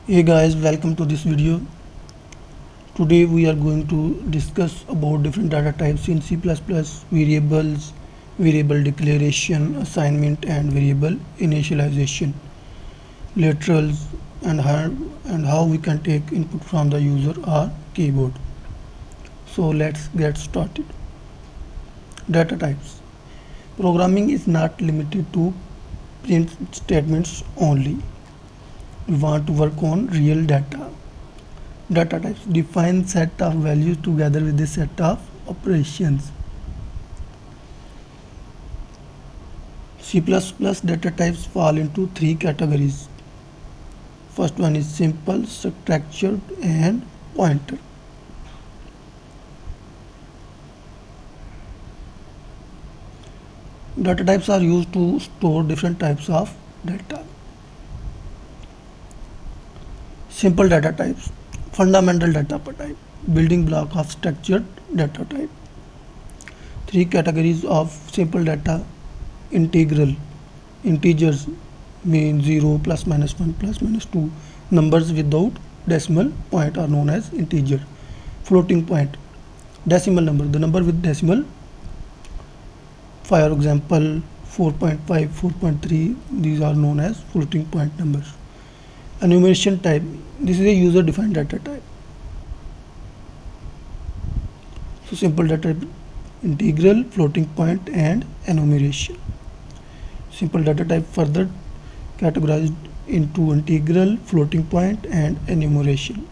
Hey guys, welcome to this video. Today we are going to discuss about different data types in C++, variables, variable declaration, assignment and variable initialization, literals and how we can take input from the user or keyboard. So let's get started. Data types. Programming is not limited to print statements only. We want to work on real data. Data types define set of values together with a set of operations. C++ data types fall into three categories. First one is simple, structured and pointer. Data types are used to store different types of data. Simple data types, fundamental data type, building block of structured data type. Three categories of simple data: integral, integers mean 0, plus minus 1, plus minus 2. Numbers without decimal point are known as integer. Floating point, decimal number, the number with decimal. For example, 4.5, 4.3, these are known as floating point numbers. Enumeration type, this is a user defined data type. So simple data type: integral, floating point and enumeration. Simple data type further categorized into integral, floating point and enumeration.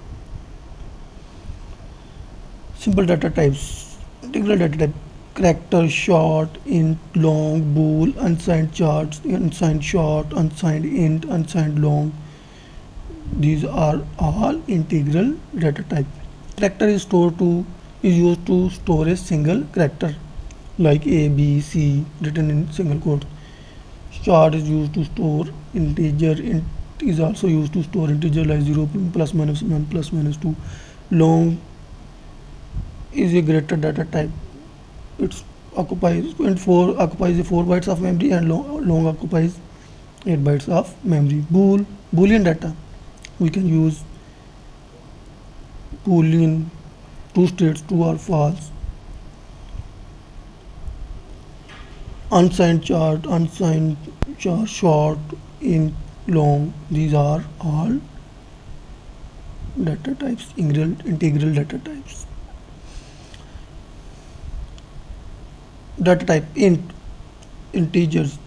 Simple data types: integral data type, character, short, int, long, bool, unsigned charts, unsigned short, unsigned int, unsigned long. These are all integral data type. Character is used to store a single character like A, B, C written in single quote. Chart is used to store integer. Int is also used to store integer like 0, plus minus 1, plus minus 2. Long is a greater data type. It occupies 4 occupies a 4 bytes of memory and long occupies 8 bytes of memory. Boolean data, we can use boolean, two states, true or false. Unsigned chart, short, int, long, these are all data types, integral data types. Data type int, integers,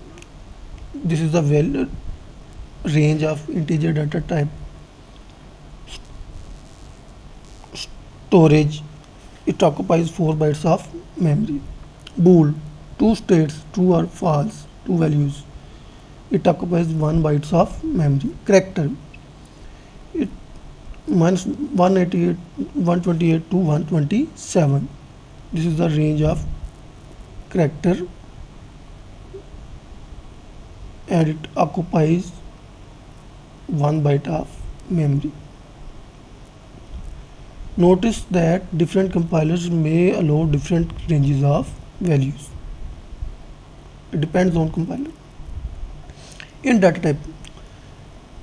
this is the range of integer data type. Storage, it occupies 4 bytes of memory. Bool, two states, true or false, two values, it occupies 1 bytes of memory. Character, it minus 188, 128 to 127, this is the range of character and it occupies 1 byte of memory. Notice that different compilers may allow different ranges of values. It depends on compiler. In data type,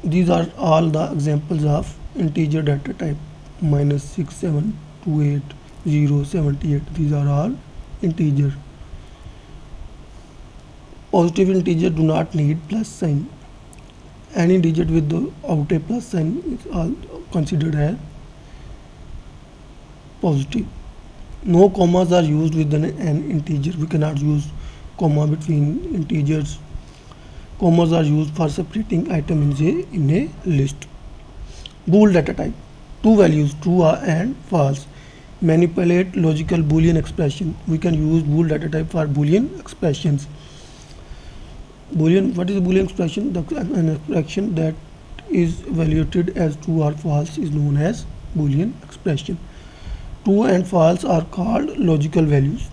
these are all the examples of integer data type: minus 6728, 078, these are all integer. Positive integer do not need plus sign. Any digit without a plus sign is all considered as positive. No commas are used with an integer. We cannot use comma between integers. Commas are used for separating item in a list. Bool data type, two values, true and false. Manipulate logical Boolean expression. We can use bool data type for Boolean expressions. Boolean, what is a Boolean expression? An expression that is evaluated as true or false is known as Boolean expression. True and false are called logical values.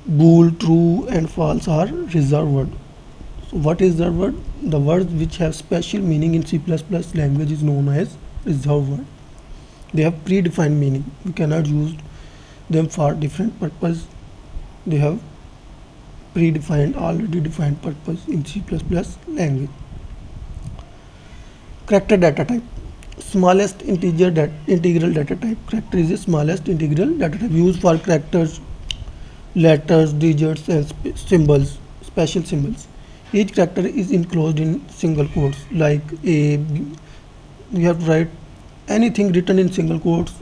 Bool, true and false are reserved words. So what is reserved word? The words which have special meaning in C++ language is known as reserved word. They have predefined meaning. We cannot use them for different purpose. They have already defined purpose in C++ language. Character data type. Smallest integral data type. Character is the smallest integral data type used for characters, letters, digits, and symbols, special symbols. Each character is enclosed in single quotes like A, B. You have to write anything written in single quotes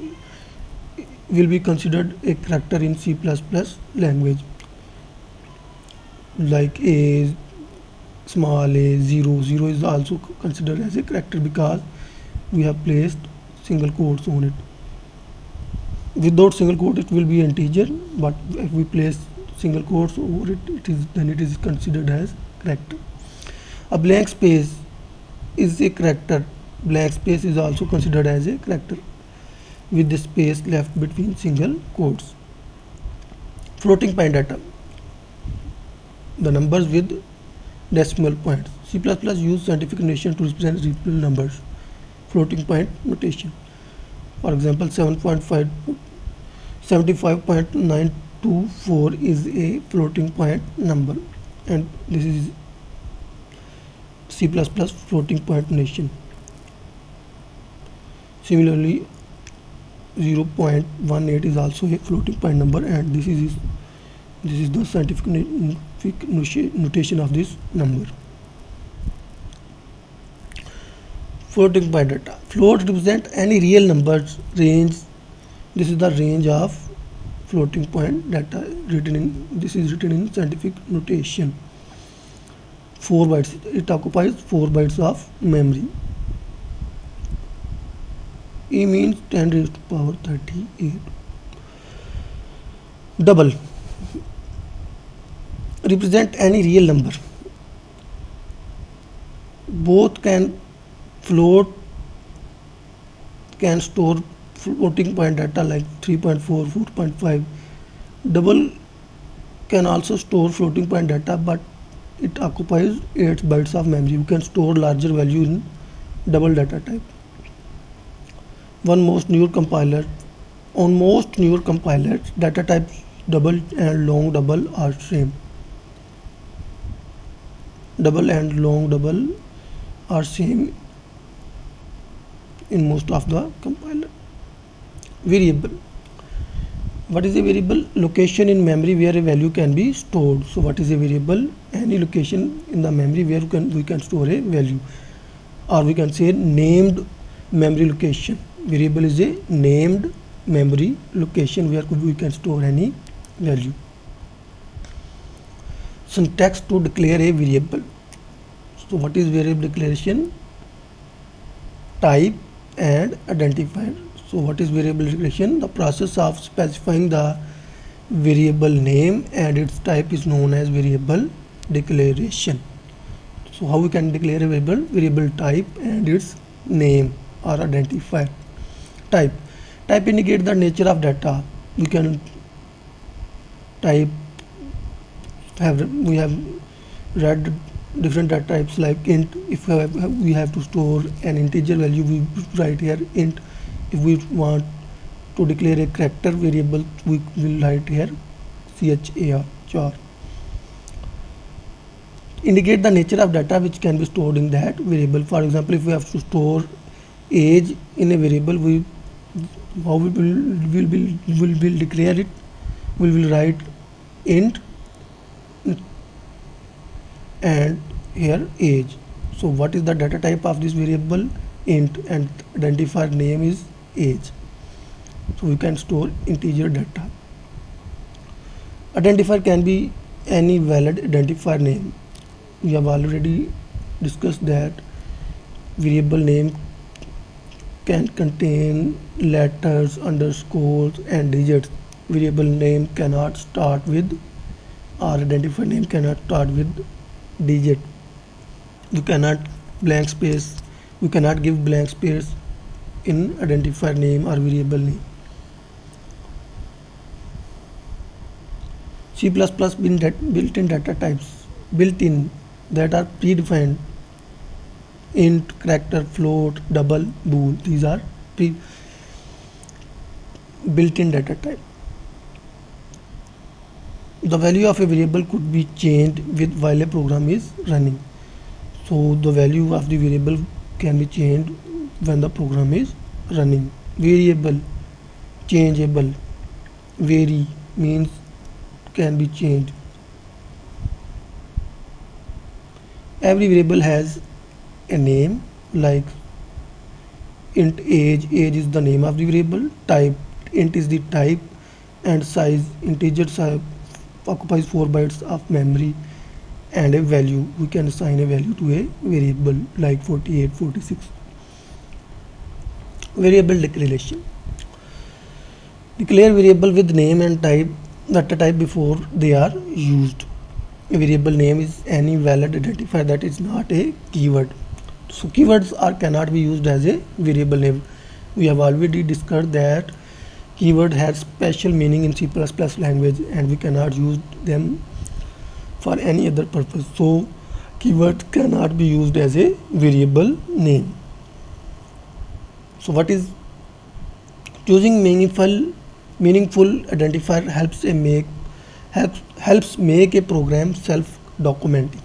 will be considered a character in C++ language, like A, small a, 0. 0 is also considered as a character because we have placed single quotes on it. Without single quote it will be integer, but if we place single quotes over it, it is considered as character. A blank space is a character. Blank space is also considered as a character with the space left between single quotes. Floating point data. The numbers with decimal points. C++ use scientific notation to represent real numbers. Floating point notation. For example, 75.924 is a floating point number, and this is C++ floating point notation. Similarly, 0.18 is also a floating point number, and this is the scientific notation of this number. Floating point data. Float represent any real numbers range. This is the range of floating point data this is written in scientific notation. 4 bytes. It occupies 4 bytes of memory. E means 10 raised to power 38. Double represent any real number. Both can float, can store floating point data like 3.4, 4.5. Double can also store floating point data, but it occupies 8 bytes of memory. You can store larger value in double data type. On most newer compilers, data types double and long double are same. Double and long double are same in most of the compiler. Variable. What is a variable? Location in memory where a value can be stored. So what is a variable? Any location in the memory where we can store a value, or we can say named memory location. Variable is a named memory location where we can store any value. Syntax to declare a variable. So what is variable declaration? Type and identifier. So what is variable declaration? The process of specifying the variable name and its type is known as variable declaration. So how we can declare a variable? Variable type and its name or identifier. Type indicate the nature of data. We can type we have read different data types like int. If we have to store an integer value, we write here int. If we want to declare a character variable, we will write here char. Indicate the nature of data which can be stored in that variable. For example, if we have to store age in a variable, we will declare it. We will write int and here age. So what is the data type of this variable? Int, and identifier name is age. So we can store integer data. Identifier can be any valid identifier name. We have already discussed that variable name can contain letters, underscores, and digits. Variable name cannot start with, or identifier name cannot start with digit. You cannot give blank space in identifier name or variable name. C++ built-in data types that are predefined: int, character, float, double, bool. These are built-in data type. The value of a variable could be changed while a program is running. So the value of the variable can be changed when the program is running. Variable, changeable. Vary means can be changed. Every variable has a name, like int age. Age is the name of the variable. Type, int is the type, and size, integer size occupies 4 bytes of memory, and a value. We can assign a value to a variable like 48, 46. Variable declaration. Declare variable with name and type, data type before they are used. A variable name is any valid identifier that is not a keyword. So keywords cannot be used as a variable name. We have already discussed that keyword has special meaning in C++ language, and we cannot use them for any other purpose. So keyword cannot be used as a variable name. So what is choosing meaningful identifier helps make a program self-documenting.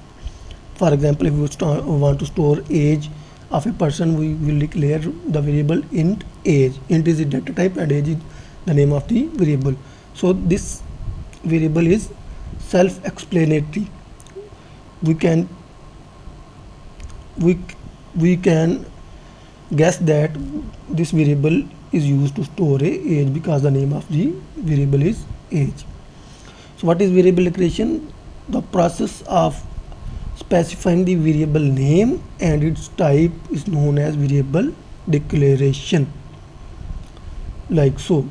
For example, if we want to store age of a person, we will declare the variable int age. Int is the data type and age is the name of the variable. So this variable is self-explanatory. We can guess that this variable is used to store a age because the name of the variable is age. So what is variable declaration? The process of specifying the variable name and its type is known as variable declaration. Like so,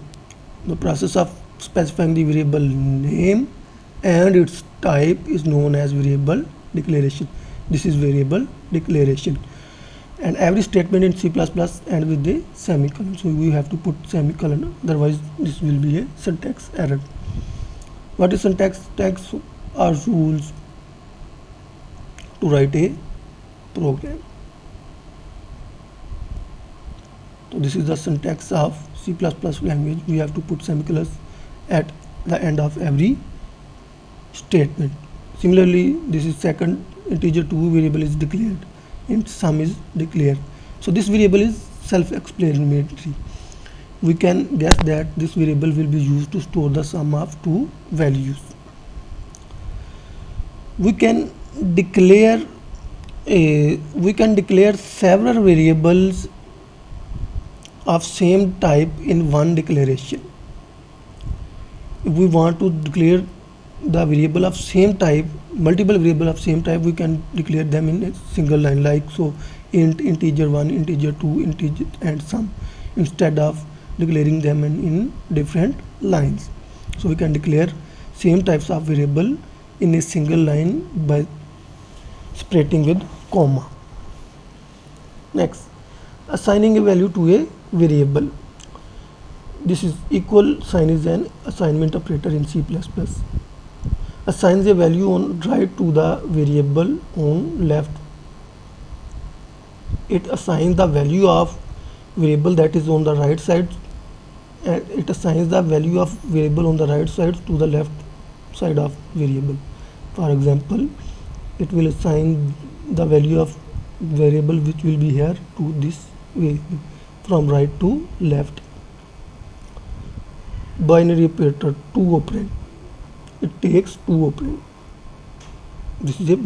the process of specifying the variable name and its type is known as variable declaration. This is variable declaration. And every statement in C++ ends with a semicolon. So we have to put semicolon, otherwise this will be a syntax error. What is syntax? Syntax are rules to write a program. So this is the syntax of C++ language. We have to put semicolons at the end of every statement. Similarly, this is second integer 2 variable is declared. Int sum is declared. So this variable is self-explanatory. We can guess that this variable will be used to store the sum of two values. We can declare several variables of same type in one declaration. If we want to declare the variable of same type, multiple variable of same type, we can declare them in a single line, like so int, integer 1, integer 2, integer and sum, instead of declaring them in different lines. So we can declare same types of variable in a single line by separating with comma. Next, assigning a value to a variable. This is equal sign is an assignment operator in C++. Assigns a value on right to the variable on left. It assigns the value of variable that is on the right side, and it assigns the value of variable on the right side to the left side of variable. For example, it will assign the value of variable which will be here to this variable from right to left. Binary operator, 2 operand. It takes 2 operand. This is a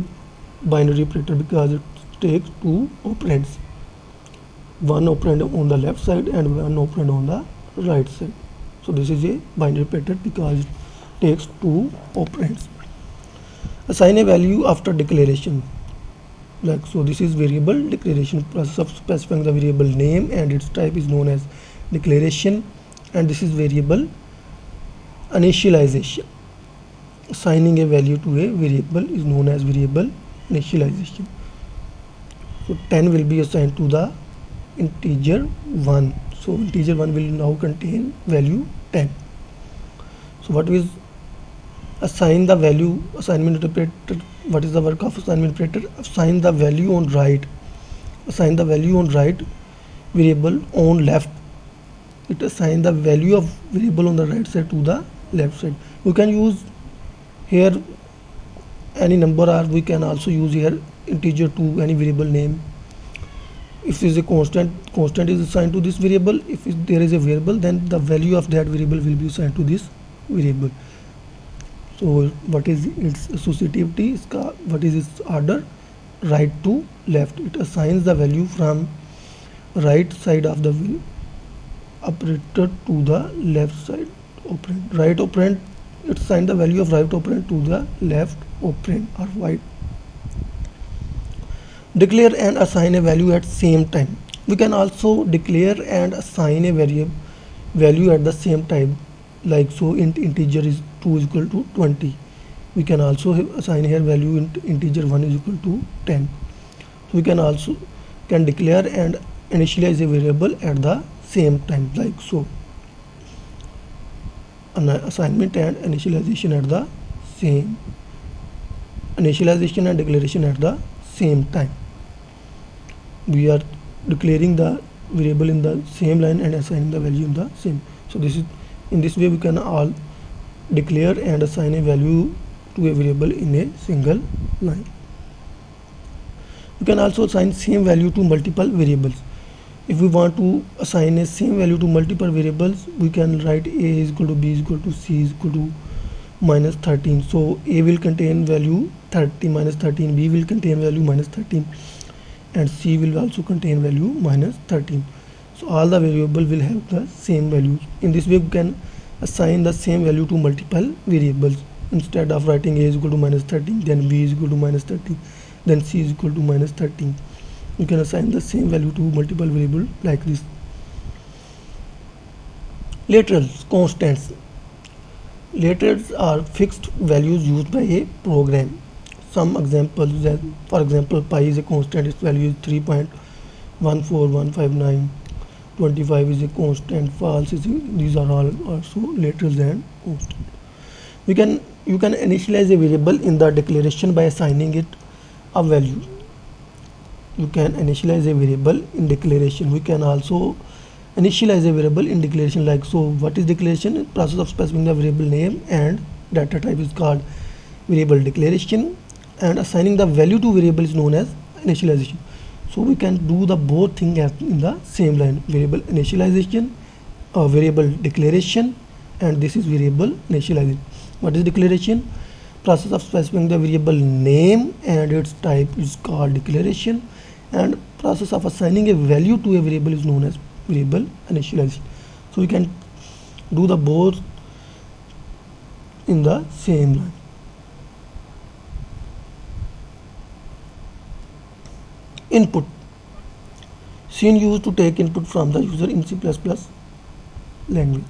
binary operator because it takes 2 operands. One operand on the left side and one operand on the right side. So this is a binary operator because it takes 2 operands. Assign a value after declaration. Like so, this is variable declaration. Process of specifying the variable name and its type is known as declaration, and this is variable initialization. Assigning a value to a variable is known as variable initialization. So 10 will be assigned to the integer 1. So integer 1 will now contain value 10. So what is assign the value? Assignment operator. What is the work of assignment operator? Assign the value on right. Assign the value on right variable on left. It assign the value of variable on the right side to the left side. We can use here any number, or we can also use here integer 2, any variable name. if is a constant is assigned to this variable. If there is a variable, then the value of that variable will be assigned to this variable. So what is its associativity? What is its order? Right to left. It assigns the value from right side of the operator to the left side operand. Right operand, it assigns the value of right operand to the left operand or right. Declare and assign a value at same time. We can also declare and assign a value at the same time, like so int integer is 2 is equal to 20. We can also assign here value int integer 1 is equal to 10. So we can also declare and initialize a variable at the same time, like so. An assignment and initialization at the same, initialization and declaration at the same time. We are declaring the variable in the same line and assigning the value in the same. So this is, in this way we can all declare and assign a value to a variable in a single line. We can also assign same value to multiple variables. If we want to assign a same value to multiple variables, we can write a is equal to b is equal to c is equal to minus 13. So a will contain value 30 minus 13, b will contain value minus 13, and c will also contain value minus 13. So all the variable will have the same values. In this way we can assign the same value to multiple variables. Instead of writing a is equal to minus 13, then b is equal to minus 13, then c is equal to minus 13, you can assign the same value to multiple variables like this. Literals, constants. Literals are fixed values used by a program. Some examples, for example, pi is a constant, its value is 3.14159. 25 is a constant, false is these are all also literals and constant. You can initialize a variable in the declaration by assigning it a value. You can initialize a variable in declaration. We can also initialize a variable in declaration, like so. What is declaration? Process of specifying the variable name and data type is called variable declaration, and assigning the value to variable is known as initialization. So we can do the both things in the same line: variable initialization, variable declaration, and this is variable initialization. What is declaration? Process of specifying the variable name and its type is called declaration, and process of assigning a value to a variable is known as variable initialization. So we can do the both in the same line. Input. Scene used to take input from the user in C++ language.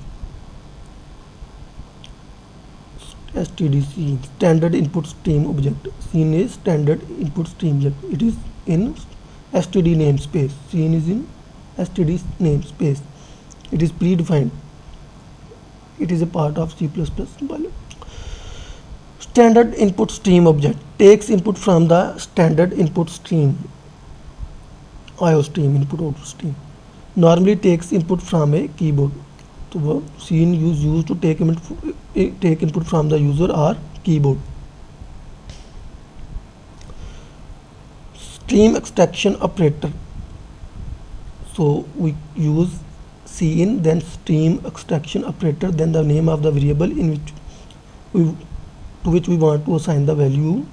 STD, standard input stream object. Scene is standard input stream object. It is in STD namespace. Scene is in STD namespace. It is predefined. It is a part of C++. Standard input stream object takes input from the standard input stream. IO stream, input output stream. Normally takes input from a keyboard. So scene used to take input from the user or keyboard. Stream extraction operator. So we use cin, then stream extraction operator, then the name of the variable in which we want to assign the value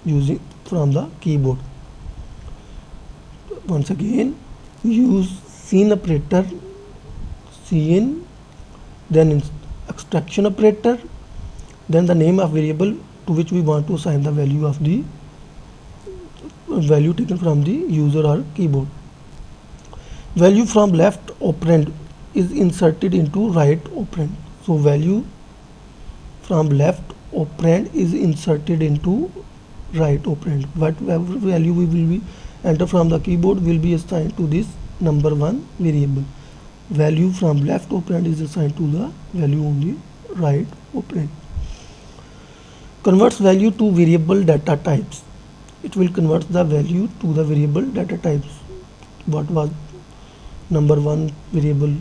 using from the keyboard. Once again, we use cin operator, cin, then extraction operator, then the name of variable to which we want to assign the value of the value taken from the user or keyboard. Value from left operand is inserted into right operand. So value from left operand is inserted into right operand. Whatever value we will be enter from the keyboard will be assigned to this number 1 variable. Value from left operand is assigned to the value on the right operand. Converts value to variable data types. It will convert the value to the variable data types. What was number 1 variable,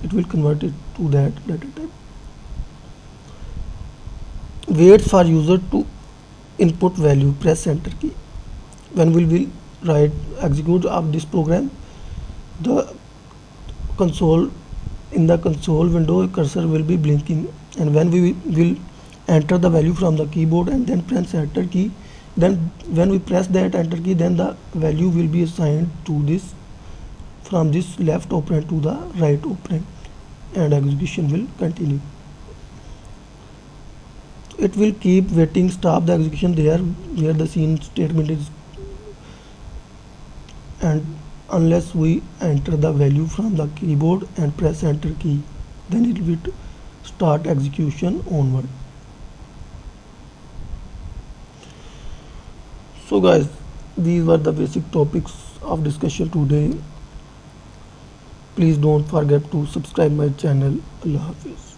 it will convert it to that data type. Waits for user to input value. Press enter key. When we will write execute of this program, the console in the console window cursor will be blinking, and when we will enter the value from the keyboard and then press enter key, then when we press that enter key, then the value will be assigned to this from this left operand to the right operand, and execution will continue. It will keep waiting, stop the execution there where the scene statement is, and unless we enter the value from the keyboard and press enter key, then it will start execution onward. So guys, these were the basic topics of discussion today. Please don't forget to subscribe my channel. Allah Hafiz.